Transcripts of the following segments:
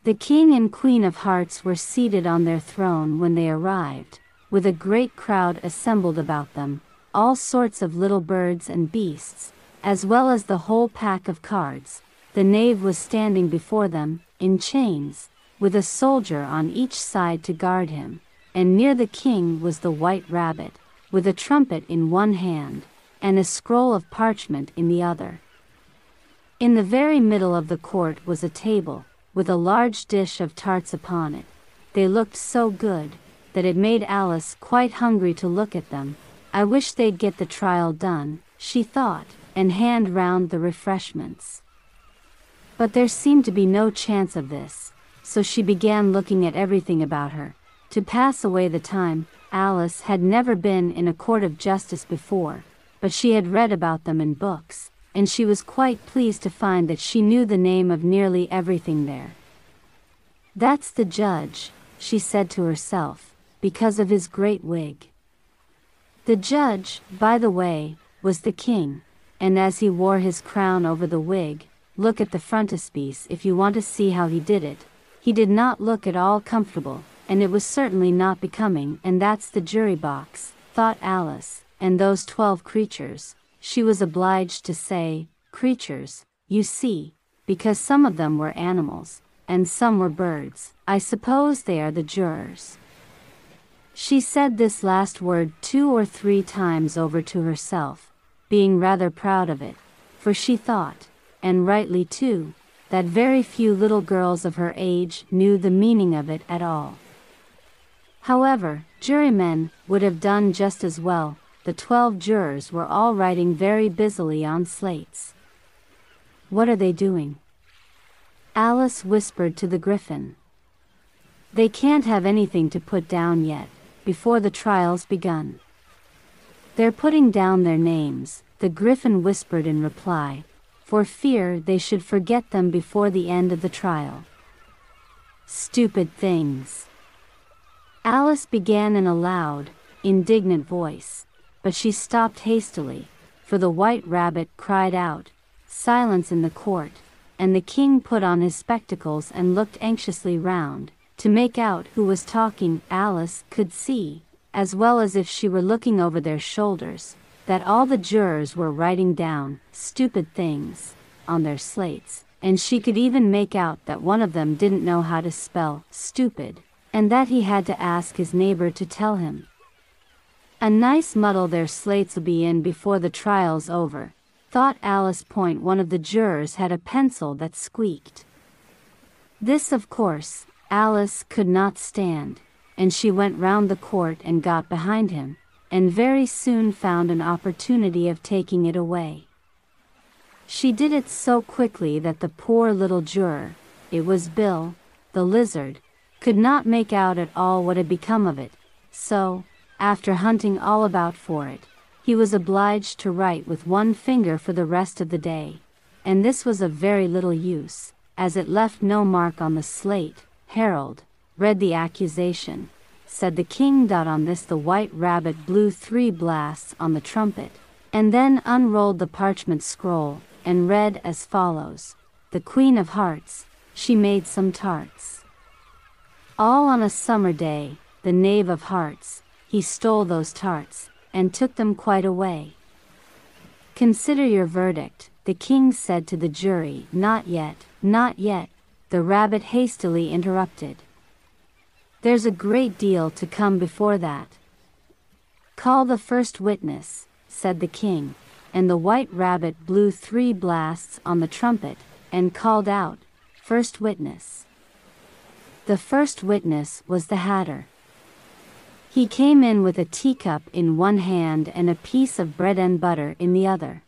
The king and queen of hearts were seated on their throne when they arrived, with a great crowd assembled about them, all sorts of little birds and beasts, as well as the whole pack of cards. The knave was standing before them, in chains, with a soldier on each side to guard him, and near the king was the white rabbit, with a trumpet in one hand, and a scroll of parchment in the other. In the very middle of the court was a table, with a large dish of tarts upon it. They looked so good, that it made Alice quite hungry to look at them. I wish they'd get the trial done, she thought, and hand round the refreshments. But there seemed to be no chance of this, so she began looking at everything about her. To pass away the time, Alice had never been in a court of justice before, but she had read about them in books, and she was quite pleased to find that she knew the name of nearly everything there. "That's the judge," she said to herself, because of his great wig. The judge, by the way, was the king, and as he wore his crown over the wig, look at the frontispiece if you want to see how he did it, he did not look at all comfortable, and it was certainly not becoming. "And that's the jury box," thought Alice, "and those 12 creatures," she was obliged to say, creatures, you see, because some of them were animals, and some were birds. "I suppose they are the jurors." She said this last word 2 or 3 times over to herself, being rather proud of it, for she thought, and rightly too, that very few little girls of her age knew the meaning of it at all. However, jurymen would have done just as well. The 12 jurors were all writing very busily on slates. "What are they doing?" Alice whispered to the griffin. "They can't have anything to put down yet, before the trial's begun." "They're putting down their names," the griffin whispered in reply, for fear they should forget them before the end of the trial. "Stupid things!" Alice began in a loud, indignant voice, but she stopped hastily, for the white rabbit cried out, "Silence in the court," and the king put on his spectacles and looked anxiously round, to make out who was talking. Alice could see, as well as if she were looking over their shoulders, that all the jurors were writing down "stupid things" on their slates, and she could even make out that one of them didn't know how to spell "stupid," and that he had to ask his neighbor to tell him. "A nice muddle their slates'll be in before the trial's over," thought Alice. One of the jurors had a pencil that squeaked. This, of course, Alice could not stand, and she went round the court and got behind him, and very soon found an opportunity of taking it away. She did it so quickly that the poor little juror, it was Bill, the lizard, could not make out at all what had become of it, so, after hunting all about for it, he was obliged to write with one finger for the rest of the day, and this was of very little use, as it left no mark on the slate. "Harold, read the accusation," said the king. On this the white rabbit blew 3 blasts on the trumpet, and then unrolled the parchment scroll, and read as follows: "The Queen of Hearts, she made some tarts. All on a summer day, the knave of hearts, he stole those tarts, and took them quite away. Consider your verdict," the king said to the jury. "Not yet, not yet," the rabbit hastily interrupted. "There's a great deal to come before that." "Call the first witness," said the king, and the white rabbit blew 3 blasts on the trumpet, and called out, "First witness." The first witness was the Hatter. He came in with a teacup in one hand and a piece of bread and butter in the other.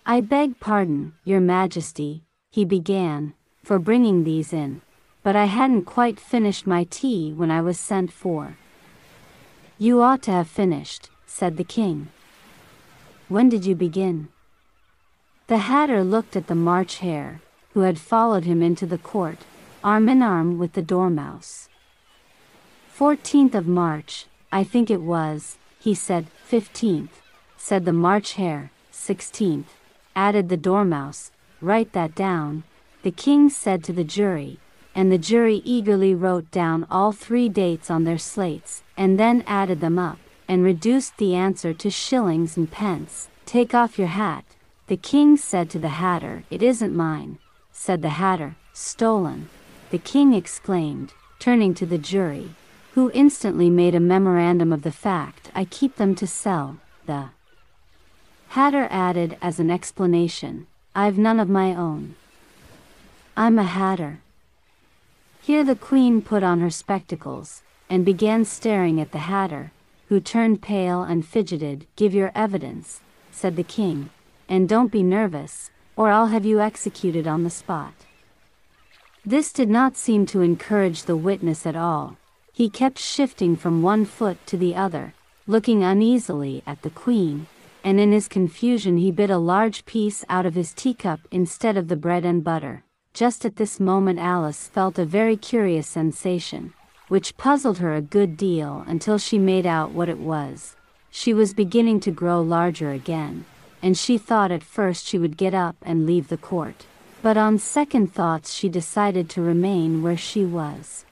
"I beg pardon, your majesty," he began, "for bringing these in, but I hadn't quite finished my tea when I was sent for." "You ought to have finished," said the king. "When did you begin?" The Hatter looked at the March Hare, who had followed him into the court, arm in arm with the Dormouse. 14th of March, I think it was," he said. 15th, said the March Hare. 16th, added the Dormouse. "Write that down," the king said to the jury, and the jury eagerly wrote down all 3 dates on their slates, and then added them up, and reduced the answer to shillings and pence. "Take off your hat," the king said to the hatter. "It isn't mine," said the hatter. "Stolen," the king exclaimed, turning to the jury, who instantly made a memorandum of the fact. "I keep them to sell," the hatter added as an explanation. "I've none of my own. I'm a hatter." Here the queen put on her spectacles, and began staring at the hatter, who turned pale and fidgeted. "Give your evidence," said the king, "and don't be nervous, or I'll have you executed on the spot." This did not seem to encourage the witness at all. He kept shifting from one foot to the other, looking uneasily at the queen, and in his confusion he bit a large piece out of his teacup instead of the bread and butter. Just at this moment Alice felt a very curious sensation, which puzzled her a good deal until she made out what it was. She was beginning to grow larger again, and she thought at first she would get up and leave the court. But on second thoughts she decided to remain where she was.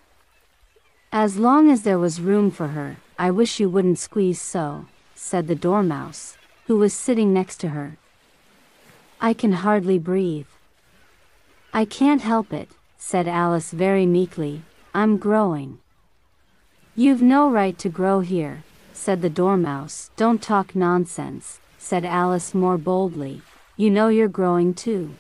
"As long as there was room for her, I wish you wouldn't squeeze so," said the dormouse, who was sitting next to her. "I can hardly breathe." "I can't help it," said Alice very meekly. "I'm growing." "You've no right to grow here," said the dormouse. "Don't talk nonsense," said Alice more boldly. "You know you're growing too."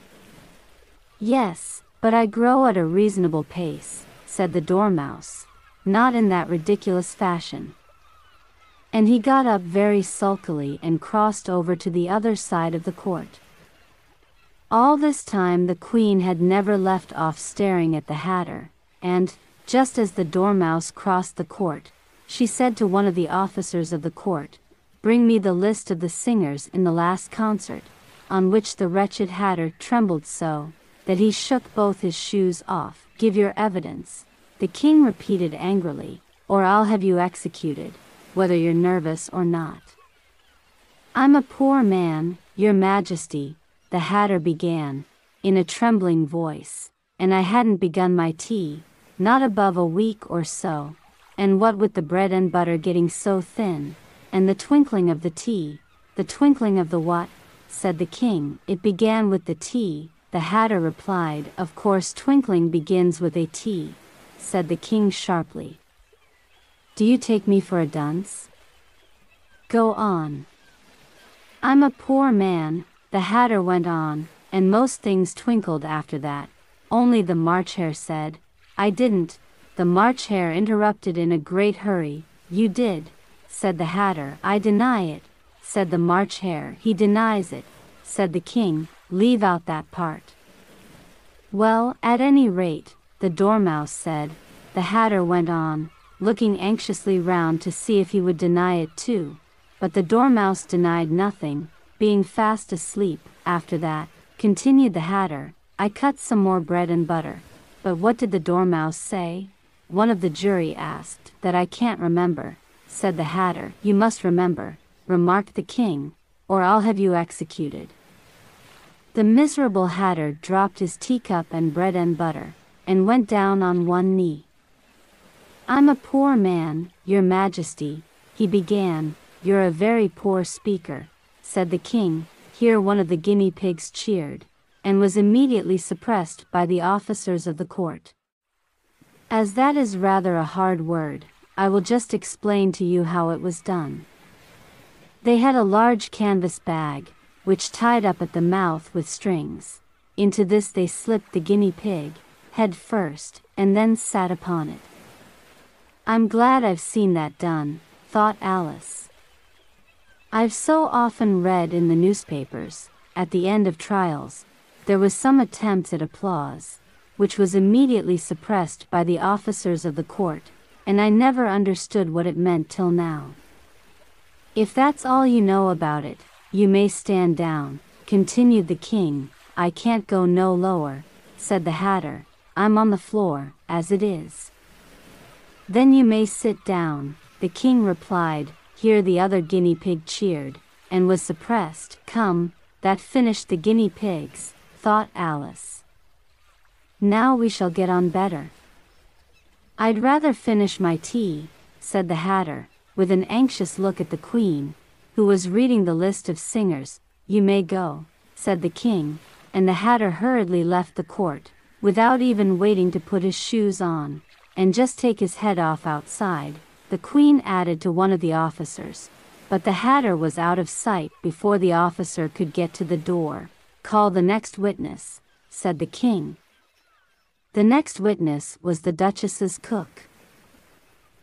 "Yes, but I grow at a reasonable pace," said the dormouse. "Not in that ridiculous fashion." And he got up very sulkily and crossed over to the other side of the court. All this time the queen had never left off staring at the hatter, and, just as the dormouse crossed the court, she said to one of the officers of the court, "Bring me the list of the singers in the last concert," on which the wretched hatter trembled so that he shook both his shoes off. "Give your evidence," the king repeated angrily, "or I'll have you executed, whether you're nervous or not." "I'm a poor man, your majesty," the hatter began, in a trembling voice, "and I hadn't begun my tea, not above a week or so, and what with the bread and butter getting so thin, and the twinkling of the tea." "The twinkling of the what?" said the king. "It began with the tea," the hatter replied. "Of course twinkling begins with a T," said the king sharply. "Do you take me for a dunce? Go on." "I'm a poor man," the hatter went on, "and most things twinkled after that, only the March Hare said." "I didn't," the March Hare interrupted in a great hurry. "You did," said the hatter. "I deny it," said the March Hare. "He denies it," said the king. "Leave out that part." "Well, at any rate," the dormouse said, the hatter went on, looking anxiously round to see if he would deny it too, but the dormouse denied nothing, being fast asleep. "After that," continued the hatter, "I cut some more bread and butter." "But what did the dormouse say?" one of the jury asked. "That I can't remember," said the hatter. "You must remember," remarked the king, "or I'll have you executed." The miserable hatter dropped his teacup and bread and butter, and went down on one knee. "I'm a poor man, your majesty," he began. "You're a very poor speaker," said the king. Here one of the guinea pigs cheered, and was immediately suppressed by the officers of the court. As that is rather a hard word, I will just explain to you how it was done. They had a large canvas bag, which tied up at the mouth with strings. Into this they slipped the guinea pig, head first, and then sat upon it. "I'm glad I've seen that done," thought Alice. "I've so often read in the newspapers, at the end of trials, there was some attempt at applause, which was immediately suppressed by the officers of the court, and I never understood what it meant till now." "If that's all you know about it, you may stand down," continued the king. "I can't go no lower," said the hatter. "I'm on the floor, as it is." "Then you may sit down," the king replied. Here the other guinea pig cheered, and was suppressed. "Come, that finished the guinea pigs," thought Alice. "Now we shall get on better." "I'd rather finish my tea," said the Hatter, with an anxious look at the Queen, who was reading the list of singers. "You may go," said the King, and the Hatter hurriedly left the court, without even waiting to put his shoes on, and just take his head off outside. The Queen added to one of the officers, but the Hatter was out of sight before the officer could get to the door. "Call the next witness," said the King. The next witness was the Duchess's cook.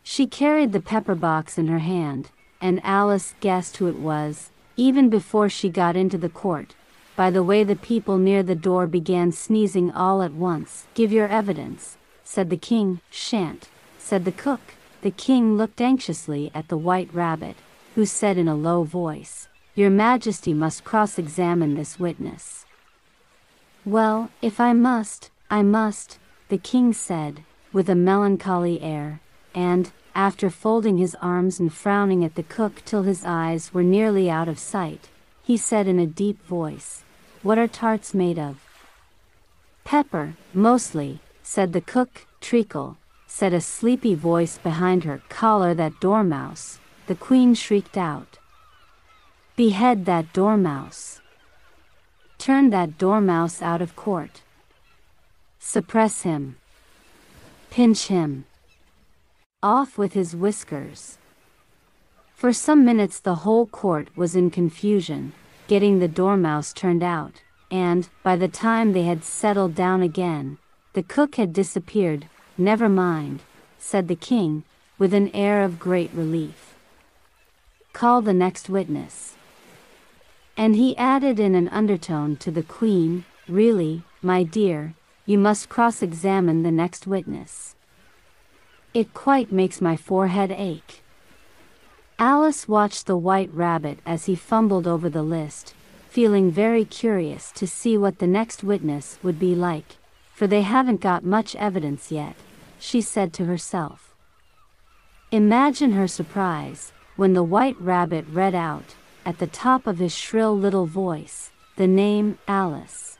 She carried the pepper box in her hand, and Alice guessed who it was, even before she got into the court, by the way the people near the door began sneezing all at once. "Give your evidence," said the King. "Shan't," said the cook. The King looked anxiously at the White Rabbit, who said in a low voice, "Your Majesty must cross-examine this witness." "Well, if I must, I must," the King said, with a melancholy air, and, after folding his arms and frowning at the cook till his eyes were nearly out of sight, he said in a deep voice, "What are tarts made of?" "Pepper, mostly," said the cook. "Treacle," said a sleepy voice behind her. "Collar that dormouse," the Queen shrieked out. "Behead that dormouse. Turn that dormouse out of court. Suppress him. Pinch him. Off with his whiskers." For some minutes the whole court was in confusion, getting the dormouse turned out, and, by the time they had settled down again, the cook had disappeared. "Never mind," said the King, with an air of great relief. "Call the next witness." And he added in an undertone to the Queen, "Really, my dear, you must cross-examine the next witness. It quite makes my forehead ache." Alice watched the White Rabbit as he fumbled over the list, feeling very curious to see what the next witness would be like, "for they haven't got much evidence yet," she said to herself. Imagine her surprise when the White Rabbit read out, at the top of his shrill little voice, the name Alice.